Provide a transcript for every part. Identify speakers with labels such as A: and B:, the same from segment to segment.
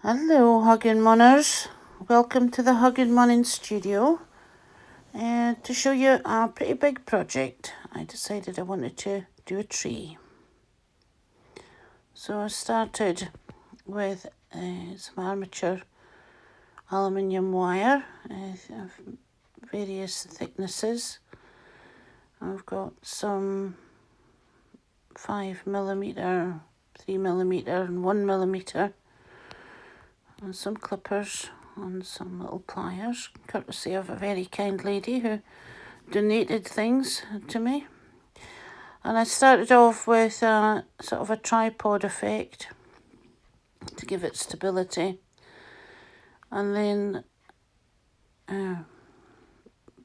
A: Hello, Huggin' Munners. Welcome to the Huggin' Munnin studio. And to show you a pretty big project, I decided I wanted to do a tree. So I started with some armature aluminium wire of various thicknesses. I've got some 5mm, 3mm and 1mm, and some clippers and some little pliers, courtesy of a very kind lady who donated things to me. And I started off with sort of a tripod effect to give it stability, and then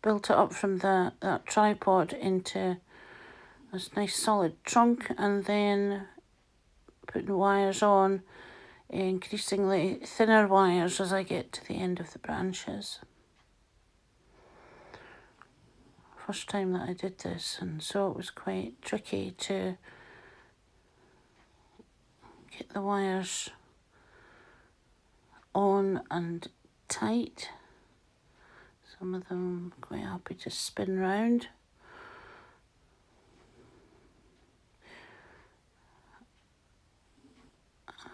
A: built it up from that tripod into this nice solid trunk, and then putting wires on, increasingly thinner wires as I get to the end of the branches. First time that I did this, and so it was quite tricky to get the wires on and tight. Some of them quite happy to spin round.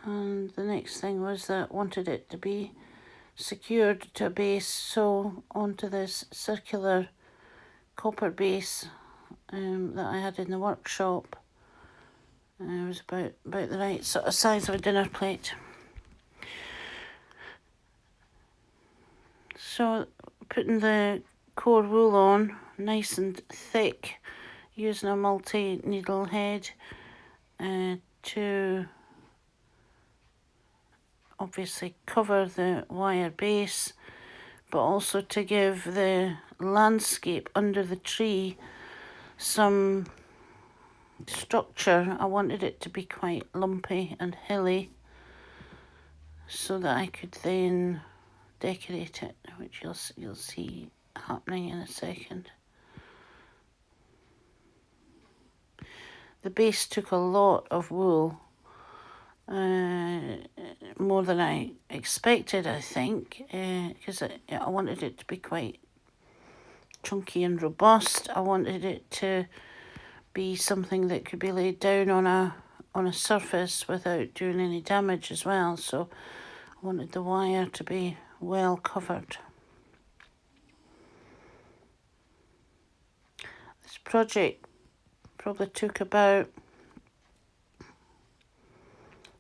A: And the next thing was that I wanted it to be secured to a base, so onto this circular copper base that I had in the workshop. It was about the right sort of size of a dinner plate. So putting the core wool on nice and thick, using a multi-needle head to obviously cover the wire base, but also to give the landscape under the tree some structure. I wanted it to be quite lumpy and hilly so that I could then decorate it, which you'll see happening in a second. The base took a lot of wool, more than I expected, I think, because I wanted it to be quite chunky and robust. I wanted it to be something that could be laid down on a surface without doing any damage as well. So I wanted the wire to be well covered. This project probably took about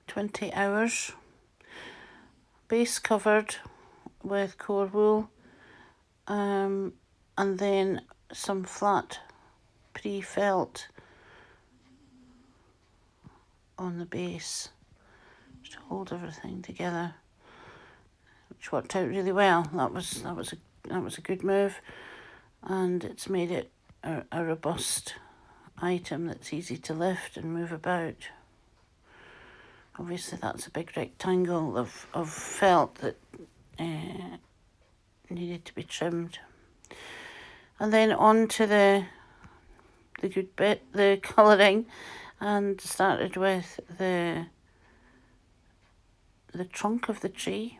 A: 20 hours. Base covered with core wool, and then some flat pre-felt on the base to hold everything together, which worked out really well. That was a good move, and it's made it a robust item that's easy to lift and move about. Obviously that's a big rectangle of felt that needed to be trimmed. And then on to the good bit, the colouring, and started with the trunk of the tree.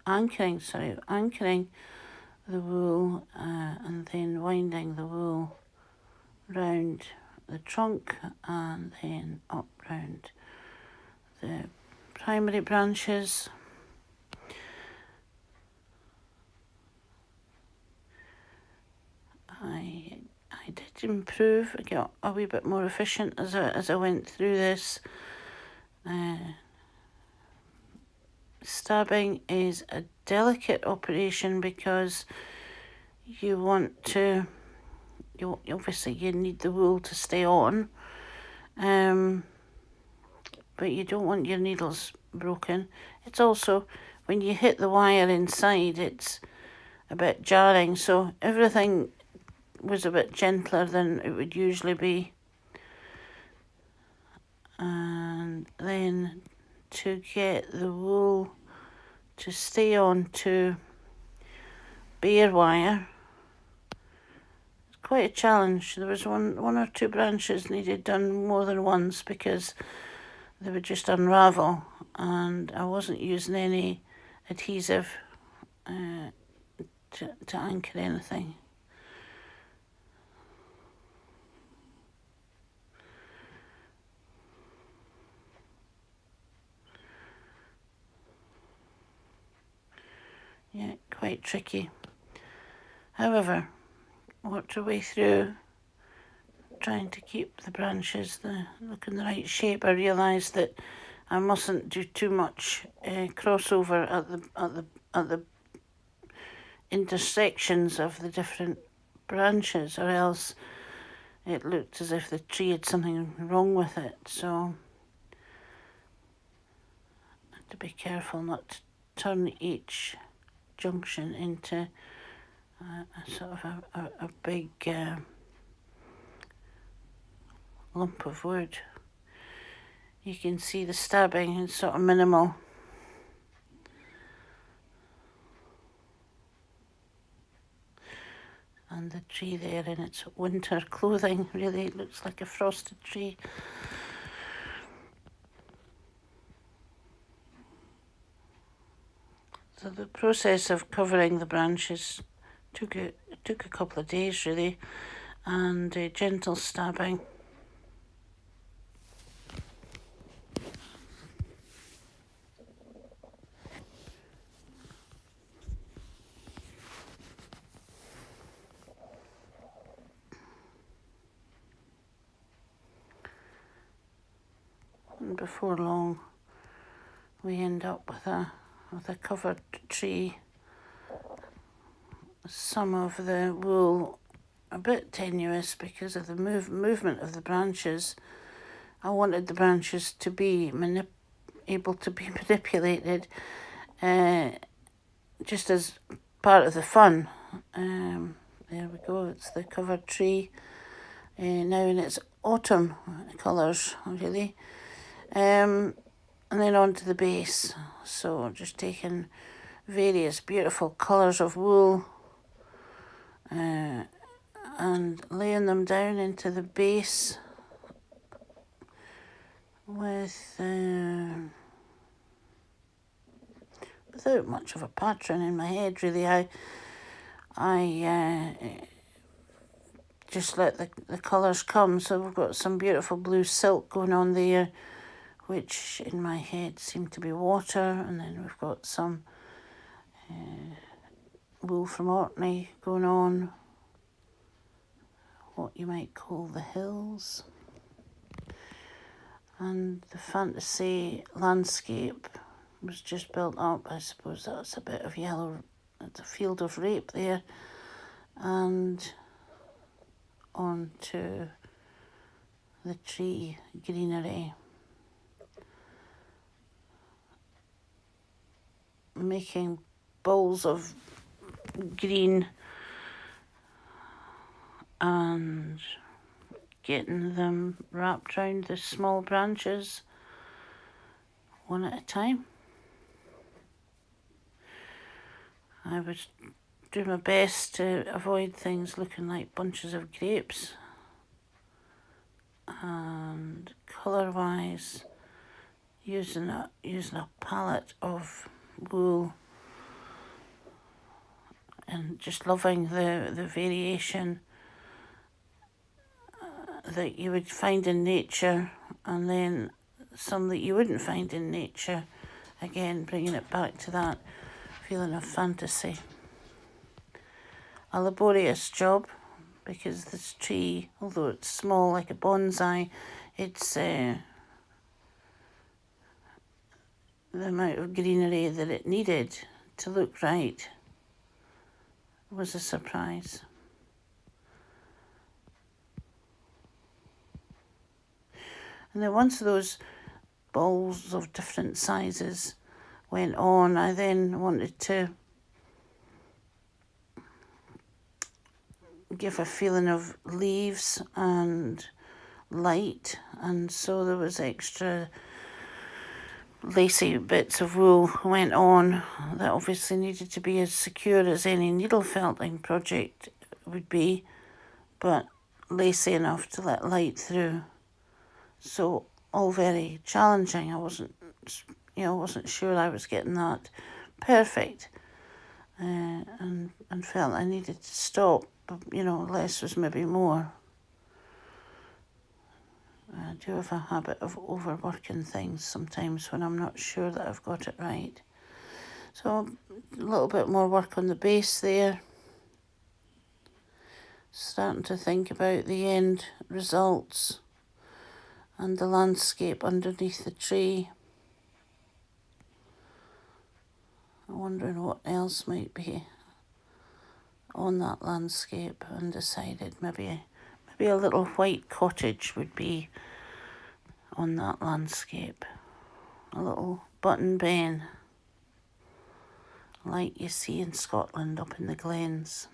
A: Anchoring the wool, and then winding the wool round the trunk and then up round the primary branches. I did improve. I got a wee bit more efficient as I went through this. Stabbing is a delicate operation because you obviously need the wool to stay on, but you don't want your needles broken. It's also, when you hit the wire inside, it's a bit jarring, so everything was a bit gentler than it would usually be. And then to get the wool to stay on to bare wire, it's quite a challenge. There was one or two branches needed done more than once because they would just unravel, and I wasn't using any adhesive to anchor anything. Yeah, quite tricky. However, worked our way through, trying to keep the branches looking the right shape. I realised that I mustn't do too much crossover at the intersections of the different branches, or else it looked as if the tree had something wrong with it. So I had to be careful not to turn each junction into a sort of a big lump of wood. You can see the stabbing is sort of minimal. And the tree there in its winter clothing really looks like a frosted tree. So the process of covering the branches took a couple of days really, and gentle stabbing. And before long, we end up with a covered tree. Some of the wool a bit tenuous because of the movement of the branches. I wanted the branches to be able to be manipulated, just as part of the fun. There we go. It's the covered tree now in its autumn colours, really. And then on to the base. So just taking various beautiful colours of wool and laying them down into the base without much of a pattern in my head, really. I just let the colours come. So we've got some beautiful blue silk going on there, which in my head seemed to be water, and then we've got some wool from Orkney going on, what you might call the hills, and the fantasy landscape was just built up. I suppose that's a bit of yellow, it's a field of rape there, and on to the tree greenery, making bowls of green and getting them wrapped around the small branches one at a time. I was doing my best to avoid things looking like bunches of grapes, and colour-wise using a palette of wool and just loving the variation that you would find in nature, and then some that you wouldn't find in nature. Again, bringing it back to that feeling of fantasy. A laborious job, because this tree, although it's small like a bonsai, it's the amount of greenery that it needed to look right was a surprise. And then once those balls of different sizes went on, I then wanted to give a feeling of leaves and light, and so there was extra lacy bits of wool went on that obviously needed to be as secure as any needle felting project would be, but lacy enough to let light through. So all very challenging. I wasn't sure I was getting that perfect, and felt I needed to stop. But, less was maybe more. I do have a habit of overworking things sometimes when I'm not sure that I've got it right. So a little bit more work on the base there. Starting to think about the end results and the landscape underneath the tree. I'm wondering what else might be on that landscape, and decided maybe a little white cottage would be on that landscape. A little button ben, like you see in Scotland up in the glens.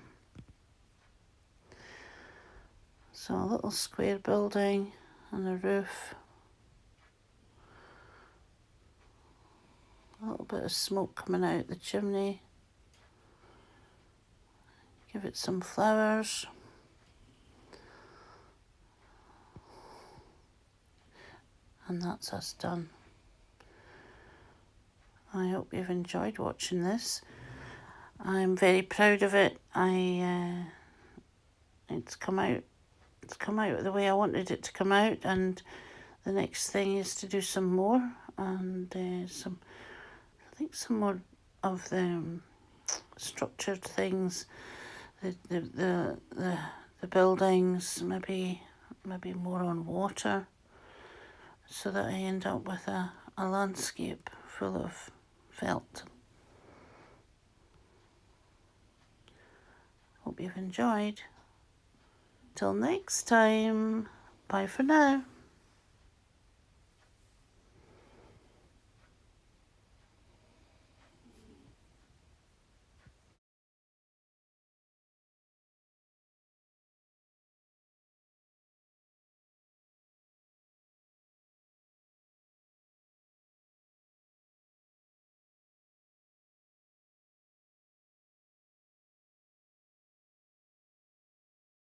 A: So a little square building and a roof. A little bit of smoke coming out the chimney. Give it some flowers. And that's us done. I hope you've enjoyed watching this. I'm very proud of it. It's come out the way I wanted it to come out, and the next thing is to do some more, and some more of the structured things, the buildings, maybe more on water, so that I end up with a landscape full of felt. Hope you've enjoyed. Till next time, bye for now.